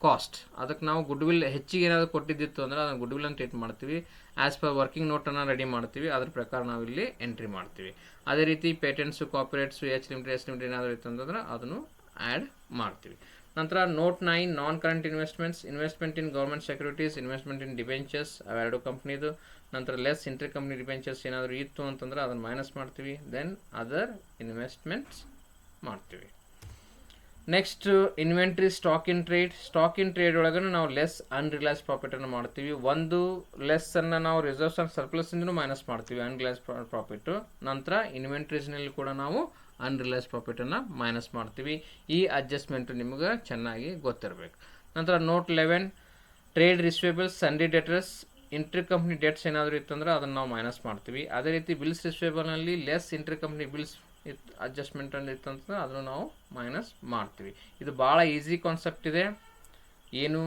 cost. ಅದಕ್ಕೆ ನಾವು ಗುಡ್ವಿಲ್ ಹೆಚ್ಚಿಗೆ ಏನಾದರೂ ಕೊಟ್ಟಿದ್ದಿತ್ತು ಅಂದರೆ ಅದನ್ನು ಗುಡ್ವಿಲ್ ಅಂತ ಟ್ರೀಟ್ ಮಾಡ್ತೀವಿ. ಆ್ಯಸ್ ಪರ್ ವರ್ಕಿಂಗ್ ನೋಟನ್ನು ರೆಡಿ ಮಾಡ್ತೀವಿ, ಅದ್ರ ಪ್ರಕಾರ ನಾವು ಇಲ್ಲಿ ಎಂಟ್ರಿ ಮಾಡ್ತೀವಿ. ಅದೇ ರೀತಿ ಪೇಟೆಂಟ್ಸು, ಕಾಪಿರೇಟ್ಸು, ಎಚ್ ಲಿಮಿಟೆಡ್ ಏನಾದರೂ ಇತ್ತು ಅಂತಂದ್ರೆ ಅದನ್ನು ಆ್ಯಡ್ ಮಾಡ್ತೀವಿ. ನಂತರ note 9 non current investment in government securities, investment in debentures ಅವೆರಡು ಕಂಪ್ನಿದು. ನಂತರ ಲೆಸ್ ಇಂಟರ್ ಕಂಪ್ನಿ ಡಿಬೆಂಚರ್ಸ್ ಏನಾದರೂ ಇತ್ತು ಅಂತಂದ್ರೆ ಅದನ್ನು ಮೈನಸ್ ಮಾಡ್ತೀವಿ. ದೆನ್ ಅದರ್ ಇನ್ವೆಸ್ಟ್ಮೆಂಟ್ಸ್ ಮಾಡ್ತೀವಿ. ನೆಕ್ಸ್ಟ್ ಇನ್ವೆಂಟ್ರಿ ಸ್ಟಾಕ್ ಇನ್ ಟ್ರೇಡ್ ಒಳಗೆ ನಾವು ಲೆಸ್ ಅನ್ರಿಲೈಸ್ ಪ್ರಾಫಿಟನ್ನು ಮಾಡ್ತೀವಿ. ಒಂದು ಲೆಸ್ಸನ್ನು ನಾವು ರಿಸರ್ವ್ಸ್ ಆ್ಯಂಡ್ ಸರ್ಪ್ಲಸ್ಸಿಂದನೂ ಮೈನಸ್ ಮಾಡ್ತೀವಿ, ಅನ್ರಿಲೈಸ್ ಪ್ರಾಫಿಟ್ಟು. ನಂತರ ಇನ್ವೆಂಟ್ರೀಸ್ನಲ್ಲಿ ಕೂಡ ನಾವು ಅನ್ರಿಲೈಸ್ ಪ್ರಾಫಿಟನ್ನು ಮೈನಸ್ ಮಾಡ್ತೀವಿ. ಈ ಅಡ್ಜಸ್ಟ್ಮೆಂಟು ನಿಮಗೆ ಚೆನ್ನಾಗಿ ಗೊತ್ತಿರಬೇಕು. ನಂತರ note 11 trade receivables, sundry debtors, inter company debts ಏನಾದರೂ ಇತ್ತಂದ್ರೆ ಅದನ್ನು ನಾವು ಮೈನಸ್ ಮಾಡ್ತೀವಿ. ಅದೇ ರೀತಿ ಬಿಲ್ಸ್ ರಿಸಿವೇಬಲ್ನಲ್ಲಿ less inter company bills adjustment ಅಂತ ಇತ್ತಂದ್ರೆ ಅದನ್ನು ನಾವು ಮೈನಸ್ ಮಾಡ್ತೀವಿ. ಇದು ಭಾಳ ಈಸಿ ಕಾನ್ಸೆಪ್ಟ್ ಇದೆ, ಏನು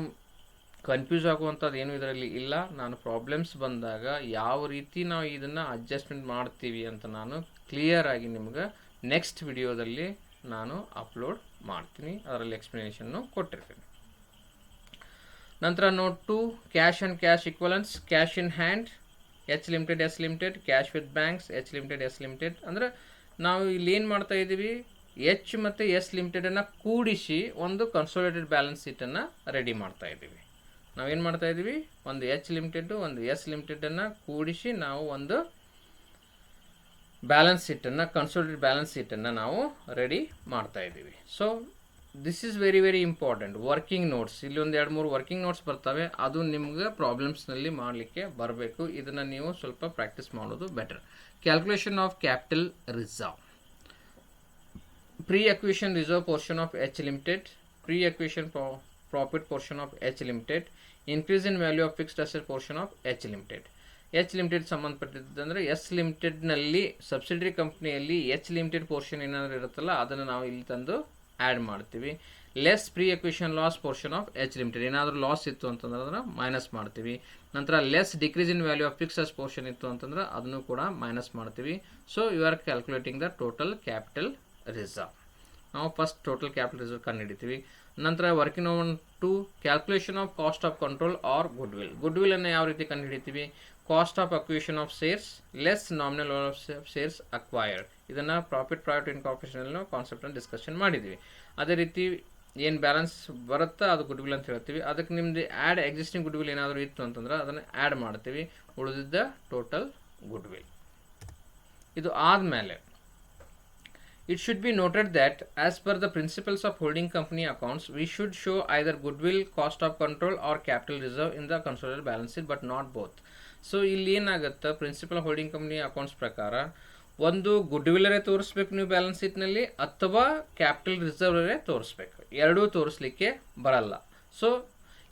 ಕನ್ಫ್ಯೂಸ್ ಆಗುವಂಥದ್ದು ಏನು ಇದರಲ್ಲಿ ಇಲ್ಲ. ನಾನು ಪ್ರಾಬ್ಲಮ್ಸ್ ಬಂದಾಗ ಯಾವ ರೀತಿ ನಾವು ಇದನ್ನು ಅಡ್ಜಸ್ಟ್ಮೆಂಟ್ ಮಾಡ್ತೀವಿ ಅಂತ ನಾನು ಕ್ಲಿಯರ್ ಆಗಿ ನಿಮ್ಗೆ ನೆಕ್ಸ್ಟ್ ವಿಡಿಯೋದಲ್ಲಿ ನಾನು ಅಪ್ಲೋಡ್ ಮಾಡ್ತೀನಿ, ಅದರಲ್ಲಿ ಎಕ್ಸ್ಪ್ಲನೇಷನ್ನು ಕೊಟ್ಟಿರ್ತೀನಿ. ನಂತರ note 2 cash and cash equivalents, cash in hand H limited S limited, cash with banks H limited S limited. ಅಂದರೆ ನಾವು ಇಲ್ಲಿ ಏನು ಮಾಡ್ತಾ ಇದ್ದೀವಿ, ಎಚ್ ಮತ್ತು ಎಸ್ ಲಿಮಿಟೆಡನ್ನು ಕೂಡಿಸಿ ಒಂದು ಕನ್ಸೋಲಿಡೇಟೆಡ್ ಬ್ಯಾಲೆನ್ಸ್ ಶೀಟನ್ನು ರೆಡಿ ಮಾಡ್ತಾ ಇದ್ದೀವಿ. ನಾವೇನು ಮಾಡ್ತಾ ಇದ್ದೀವಿ, ಒಂದು ಎಚ್ ಲಿಮಿಟೆಡ್ಡು ಒಂದು ಎಸ್ ಲಿಮಿಟೆಡನ್ನು ಕೂಡಿಸಿ ನಾವು ಒಂದು ಬ್ಯಾಲೆನ್ಸ್ ಶೀಟನ್ನು, ಕನ್ಸೋಲಿಡೇಟೆಡ್ ಬ್ಯಾಲೆನ್ಸ್ ಶೀಟನ್ನು ನಾವು ರೆಡಿ ಮಾಡ್ತಾ ಇದ್ದೀವಿ. So this is very very important. Working notes, ಇಲ್ಲಿ ಒಂದು 2-3 ವರ್ಕಿಂಗ್ ನೋಟ್ಸ್ ಬರ್ತವೆ, ಅದು ನಿಮ್ಗೆ ಪ್ರಾಬ್ಲಮ್ಸ್ನಲ್ಲಿ ಮಾಡಲಿಕ್ಕೆ ಬರಬೇಕು. ಇದನ್ನು ನೀವು ಸ್ವಲ್ಪ ಪ್ರಾಕ್ಟೀಸ್ ಮಾಡೋದು better. Calculation of capital reserve, pre-acquisition reserve portion of H limited, pre-acquisition profit portion of H limited, increase in value of fixed asset portion of H limited. H limited ಸಂಬಂಧಪಟ್ಟಿದ್ದಂದರೆ ಎಸ್ ಲಿಮಿಟೆಡ್ನಲ್ಲಿ subsidiary ಕಂಪ್ನಿಯಲ್ಲಿ H limited portion ಏನಾದರೂ ಇರುತ್ತಲ್ಲ ಅದನ್ನು ನಾವು ಇಲ್ಲಿ ತಂದು add ಮಾಡ್ತೀವಿ. Less pre acquisition loss portion of H limited, ಏನಾದರೂ ಲಾಸ್ ಇತ್ತು ಅಂತಂದ್ರೆ ಅದನ್ನು ಮೈನಸ್ ಮಾಡ್ತೀವಿ. ನಂತರ less decrease in value of fixed ಅಸ್ ಪೋರ್ಷನ್ ಇತ್ತು ಅಂತಂದ್ರೆ ಅದನ್ನು ಕೂಡ ಮೈನಸ್ ಮಾಡ್ತೀವಿ. So you are calculating the total capital reserve. ನಾವು ಫಸ್ಟ್ ಟೋಟಲ್ ಕ್ಯಾಪಿಟಲ್ ರಿಸರ್ವ್ ಕಂಡುಹಿಡಿತೀವಿ. ನಂತರ working on to calculation of cost of control or goodwill ಅನ್ನು ಯಾವ ರೀತಿ ಕಂಡುಹಿಡಿತೀವಿ, cost of acquisition of shares less nominal of shares acquired. ಇದನ್ನು profit private incorporation ಕಾನ್ಸೆಪ್ಟನ್ನು discussion ಮಾಡಿದ್ದೀವಿ. ಅದೇ ರೀತಿ ಏನು ಬ್ಯಾಲೆನ್ಸ್ ಬರುತ್ತಾ ಅದು ಗುಡ್ವಿಲ್ ಅಂತ ಹೇಳ್ತೀವಿ. ಅದಕ್ಕೆ ನಿಮ್ಮದು ಆ್ಯಡ್ ಎಕ್ಸಿಸ್ಟಿಂಗ್ ಗುಡ್ವಿಲ್ ಏನಾದರೂ ಇತ್ತು ಅಂತಂದ್ರೆ ಅದನ್ನು ಆ್ಯಡ್ ಮಾಡ್ತೀವಿ, ಉಳಿದಿದ್ದ ಟೋಟಲ್ ಗುಡ್ವಿಲ್. ಇದು ಆದಮೇಲೆ it should be noted that as per the principles of holding company accounts, we should show either goodwill, cost of control or capital reserve in the consolidated balance sheet, but not both. So ಇಲ್ಲಿ ಏನಾಗುತ್ತೆ, principal holding company accounts ಪ್ರಕಾರ ಒಂದು ಗುಡ್ವಿಲ್ಲರೇ ತೋರಿಸ್ಬೇಕು ನೀವು balance ಶೀಟ್ನಲ್ಲಿ, ಅಥವಾ capital ರಿಸರ್ವರೇ ತೋರಿಸ್ಬೇಕು. ಎರಡೂ ತೋರಿಸ್ಲಿಕ್ಕೆ ಬರಲ್ಲ. ಸೊ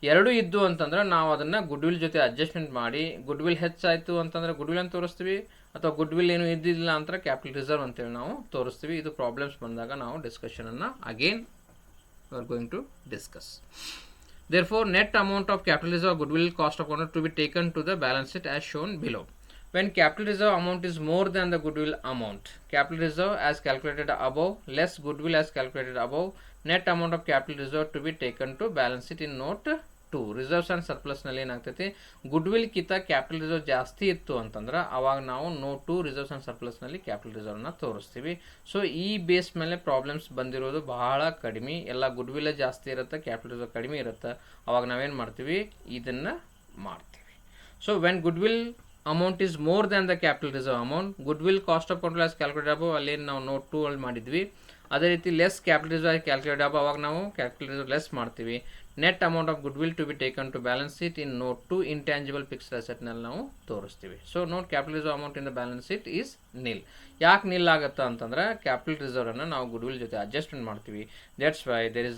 ಎರಡೂ ಇದ್ದು ಅಂತಂದ್ರೆ ನಾವು ಅದನ್ನು ಗುಡ್ವಿಲ್ ಜೊತೆ ಅಡ್ಜಸ್ಟ್ಮೆಂಟ್ ಮಾಡಿ, ಗುಡ್ವಿಲ್ ಹೆಚ್ಚಾಯಿತು ಅಂತಂದ್ರೆ ಗುಡ್ವಿಲ್ ಅಂತ ತೋರಿಸ್ತೀವಿ, ಅಥವಾ ಗುಡ್ವಿಲ್ ಏನು ಇದ್ದಿಲ್ಲ ಅಂತ ಕ್ಯಾಪಿಟಲ್ ರಿಸರ್ವ್ ಅಂತೇಳಿ ನಾವು ತೋರಿಸ್ತೀವಿ. ಇದು ಪ್ರಾಬ್ಲಮ್ಸ್ ಬಂದಾಗ ನಾವು ಡಿಸ್ಕಷನನ್ನು again we are going to discuss. Therefore, net amount of capital reserve, goodwill, cost of control to be taken to the balance sheet as shown below. When capital reserve amount is more than the goodwill amount, capital reserve as calculated above less goodwill as calculated above, net amount of capital reserve to be taken to balance sheet in note 2. Reserves and ಸರ್ಪ್ಲಸ್ನಲ್ಲಿ ಏನಾಗ್ತೈತಿ, goodwill ಕಿಂತ capital reserve ಜಾಸ್ತಿ ಇತ್ತು ಅಂತಂದ್ರೆ ಅವಾಗ ನಾವು note 2 reserves and ಸರ್ಪ್ಲಸ್ನಲ್ಲಿ capital ರಿಸರ್ವ್ನ ತೋರಿಸ್ತೀವಿ. ಸೊ ಈ ಬೇಸ್ ಮೇಲೆ ಪ್ರಾಬ್ಲಮ್ಸ್ ಬಂದಿರೋದು ಬಹಳ ಕಡಿಮೆ. ಎಲ್ಲ ಗುಡ್ವಿಲ್ಲೇ ಜಾಸ್ತಿ ಇರುತ್ತೆ, ಕ್ಯಾಪಿಟಲ್ ರಿಸರ್ವ್ ಕಡಿಮೆ ಇರುತ್ತೆ. ಅವಾಗ ನಾವೇನು ಮಾಡ್ತೀವಿ, ಇದನ್ನು ಮಾಡ್ತೀವಿ. So when goodwill amount is more than the capital reserve amount, goodwill cost of control as calculate above ಅಲ್ಲೇನು ನಾವು ನೋಟ್ 2 ಅಲ್ಲಿ ಮಾಡಿದ್ವಿ. ಅದೇ ರೀತಿ less capital reserve calculate above ಅವಾಗ ನಾವು ಕ್ಯಾಪಿಟಲ್ ರಿಸರ್ವ್ ಲೆಸ್ ಮಾಡ್ತೀವಿ. Net amount of goodwill to be taken to balance sheet in note 2 intangible fixed ಅಸೆಟ್ನಲ್ಲಿ ನಾವು ತೋರಿಸ್ತೀವಿ. So note capital reserve amount in the balance sheet is ನಿಲ್. ಯಾಕೆ ನಿಲ್ ಆಗುತ್ತಾ ಅಂತಂದ್ರೆ capital ರಿಸರ್ವನ್ನು ನಾವು ಗುಡ್ವಿಲ್ ಜೊತೆ ಅಡ್ಜಸ್ಟ್ಮೆಂಟ್ ಮಾಡ್ತೀವಿ. That's why there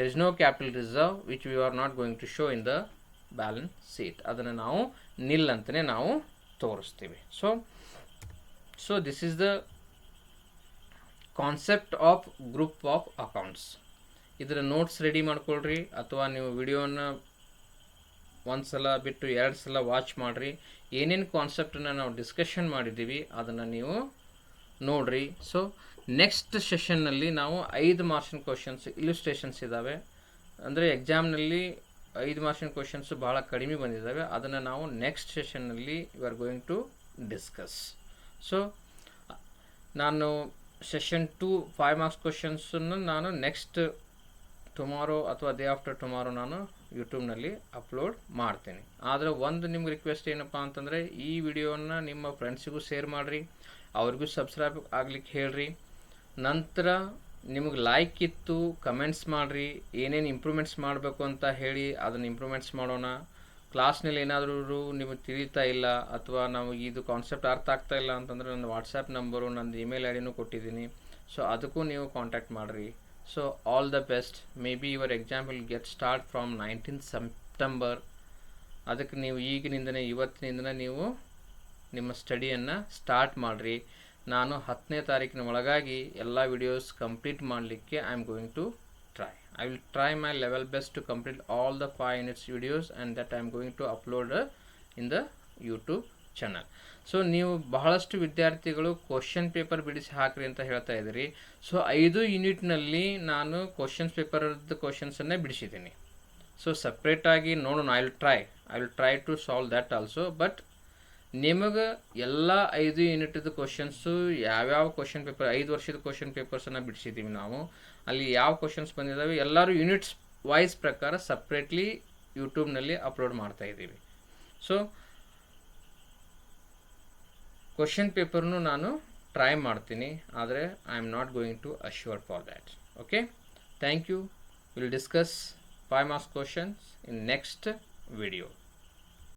is no capital reserve which we are not going to show in the balance sheet. ಅದನ್ನು ನಾವು nil ಅಂತಲೇ ನಾವು ತೋರಿಸ್ತೀವಿ. So this is the concept of group of accounts. ಇದರ notes ready ಮಾಡ್ಕೊಳ್ರಿ, ಅಥವಾ ನೀವು ವಿಡಿಯೋನ ಒಂದು ಸಲ ಬಿಟ್ಟು 2 ಸಲ ವಾಚ್ ಮಾಡಿರಿ. ಏನೇನು ಕಾನ್ಸೆಪ್ಟನ್ನು ನಾವು ಡಿಸ್ಕಷನ್ ಮಾಡಿದ್ದೀವಿ ಅದನ್ನು ನೀವು ನೋಡಿರಿ. ಸೊ ನೆಕ್ಸ್ಟ್ ಸೆಷನ್ನಲ್ಲಿ ನಾವು 5 ಮಾರ್ಕ್ಸಿನ ಕ್ವಶನ್ಸ್ ಇಲಿಸ್ಟ್ರೇಷನ್ಸ್ ಇದ್ದಾವೆ. ಅಂದರೆ ಎಕ್ಸಾಮ್ನಲ್ಲಿ 5 ಮಾರ್ಕ್ಸಿನ ಕ್ವಶನ್ಸು ಭಾಳ ಕಡಿಮೆ ಬಂದಿದ್ದಾವೆ. ಅದನ್ನು ನಾವು ನೆಕ್ಸ್ಟ್ ಸೆಷನ್ನಲ್ಲಿ we are going to discuss. So ನಾನು ಸೆಷನ್ 2 5 ಮಾರ್ಕ್ಸ್ ಕ್ವಶನ್ಸನ್ನು ನಾನು ನೆಕ್ಸ್ಟ್ ಟುಮಾರೋ ಅಥವಾ ಡೇ ಆಫ್ಟರ್ ಟುಮಾರೋ ನಾನು ಯೂಟ್ಯೂಬ್ನಲ್ಲಿ ಅಪ್ಲೋಡ್ ಮಾಡ್ತೀನಿ. ಆದರೆ ಒಂದು ನಿಮ್ಗೆ ರಿಕ್ವೆಸ್ಟ್ ಏನಪ್ಪ ಅಂತಂದರೆ, ಈ ವಿಡಿಯೋನ ನಿಮ್ಮ ಫ್ರೆಂಡ್ಸಿಗೂ ಶೇರ್ ಮಾಡಿರಿ, ಅವ್ರಿಗೂ ಸಬ್ಸ್ಕ್ರೈಬ್ ಆಗ್ಲಿಕ್ಕೆ ಹೇಳ್ರಿ. ನಂತರ ನಿಮಗೆ ಲೈಕ್ ಇತ್ತು ಕಮೆಂಟ್ಸ್ ಮಾಡಿರಿ, ಏನೇನು ಇಂಪ್ರೂವ್ಮೆಂಟ್ಸ್ ಮಾಡಬೇಕು ಅಂತ ಹೇಳಿ ಅದನ್ನು ಇಂಪ್ರೂವ್ಮೆಂಟ್ಸ್ ಮಾಡೋಣ. ಕ್ಲಾಸ್ನಲ್ಲಿ ಏನಾದರೂ ನಿಮಗೆ ತಿಳಿತಾ ಇಲ್ಲ ಅಥವಾ ನಮಗೆ ಇದು ಕಾನ್ಸೆಪ್ಟ್ ಅರ್ಥ ಆಗ್ತಾ ಇಲ್ಲ ಅಂತಂದರೆ ನನ್ನ ವಾಟ್ಸಪ್ ನಂಬರು, ನಂದು ಇಮೇಲ್ ಐ ಡಿನೂ ಕೊಟ್ಟಿದ್ದೀನಿ. ಸೊ ಅದಕ್ಕೂ ನೀವು ಕಾಂಟ್ಯಾಕ್ಟ್ ಮಾಡಿರಿ. So all the best. May be your exam will get start from 19th September. ಅದಕ್ಕೆ ನೀವು ಇವತ್ತಿನಿಂದನೇ ನೀವು ನಿಮ್ಮ ಸ್ಟಡಿಯನ್ನು ಸ್ಟಾರ್ಟ್ ಮಾಡಿರಿ. ನಾನು 10ನೇ ತಾರೀಕಿನ ಒಳಗಾಗಿ ಎಲ್ಲ ವಿಡಿಯೋಸ್ ಕಂಪ್ಲೀಟ್ ಮಾಡಲಿಕ್ಕೆ I am going to try. I will try my level best to complete all the 5 minutes videos and that I am going to upload in the YouTube channel. So ನೀವು ಬಹಳಷ್ಟು ವಿದ್ಯಾರ್ಥಿಗಳು question paper ಬಿಡಿಸಿ ಹಾಕ್ರಿ ಅಂತ ಹೇಳ್ತಾ ಇದ್ದೀರಿ. So 5 ಯೂನಿಟ್ನಲ್ಲಿ ನಾನು questions ಪೇಪರ್ದು ಕ್ವಶನ್ಸನ್ನೇ ಬಿಡಿಸಿದ್ದೀನಿ. ಸೊ ಸಪ್ರೇಟಾಗಿ ನೋಡೋಣ. I will try to solve that also. But ನಿಮಗೆ ಎಲ್ಲ 5 ಯೂನಿಟ್ದು ಕ್ವಶನ್ಸು ಯಾವ್ಯಾವ ಕ್ವಶನ್ ಪೇಪರ್ 5 ವರ್ಷದ ಕ್ವಶನ್ ಪೇಪರ್ಸನ್ನು ಬಿಡಿಸಿದ್ದೀವಿ ನಾವು. ಅಲ್ಲಿ ಯಾವ ಕ್ವಶನ್ಸ್ ಬಂದಿದ್ದಾವೆ ಎಲ್ಲರೂ ಯೂನಿಟ್ಸ್ ವೈಸ್ ಪ್ರಕಾರ ಸಪ್ರೇಟ್ಲಿ ಯೂಟ್ಯೂಬ್ನಲ್ಲಿ ಅಪ್ಲೋಡ್ ಮಾಡ್ತಾ ಇದ್ದೀವಿ. ಸೊ ಕ್ವಶನ್ ಪೇಪರ್ನು ನಾನು ಟ್ರೈ ಮಾಡ್ತೀನಿ, ಆದರೆ I am not going to assure for that. Okay, thank you. Will discuss 5 marks questions in next video.